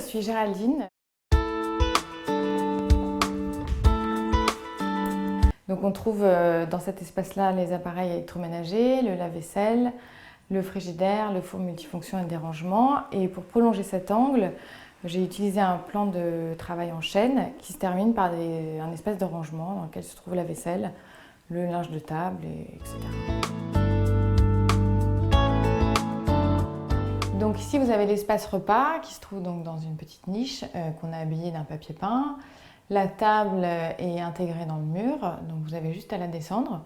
suis Géraldine. Donc on trouve dans cet espace-là les appareils électroménagers, le lave-vaisselle, le frigidaire, le four multifonction et des rangements. Et pour prolonger cet angle, j'ai utilisé un plan de travail en chaîne qui se termine par un espace de rangement dans lequel se trouve la vaisselle, le linge de table, etc. Donc ici vous avez l'espace repas qui se trouve donc dans une petite niche qu'on a habillée d'un papier peint. La table est intégrée dans le mur, donc vous avez juste à la descendre.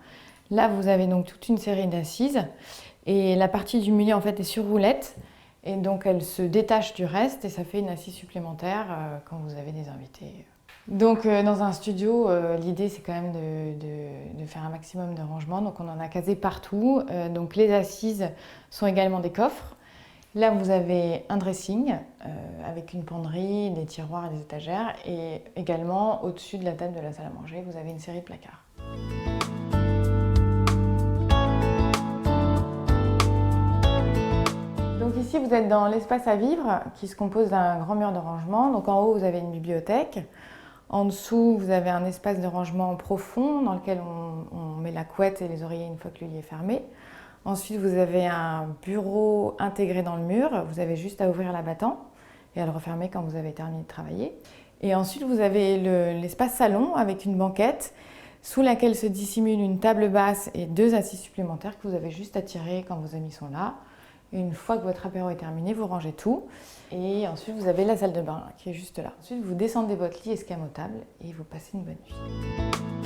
Là vous avez donc toute une série d'assises et la partie du milieu en fait est sur roulette et donc elle se détache du reste et ça fait une assise supplémentaire quand vous avez des invités. Donc dans un studio, l'idée c'est quand même de faire un maximum de rangement, donc on en a casé partout. Donc les assises sont également des coffres. Là, vous avez un dressing avec une penderie, des tiroirs et des étagères. Et également, au-dessus de la table de la salle à manger, vous avez une série de placards. Donc ici, vous êtes dans l'espace à vivre qui se compose d'un grand mur de rangement. Donc en haut, vous avez une bibliothèque. En dessous, vous avez un espace de rangement profond dans lequel on met la couette et les oreillers une fois que le lit est fermé. Ensuite, vous avez un bureau intégré dans le mur. Vous avez juste à ouvrir l'abattant et à le refermer quand vous avez terminé de travailler. Et ensuite, vous avez l'espace salon avec une banquette sous laquelle se dissimule une table basse et 2 assises supplémentaires que vous avez juste à tirer quand vos amis sont là. Et une fois que votre apéro est terminé, vous rangez tout. Et ensuite, vous avez la salle de bain qui est juste là. Ensuite, vous descendez votre lit escamotable et vous passez une bonne nuit.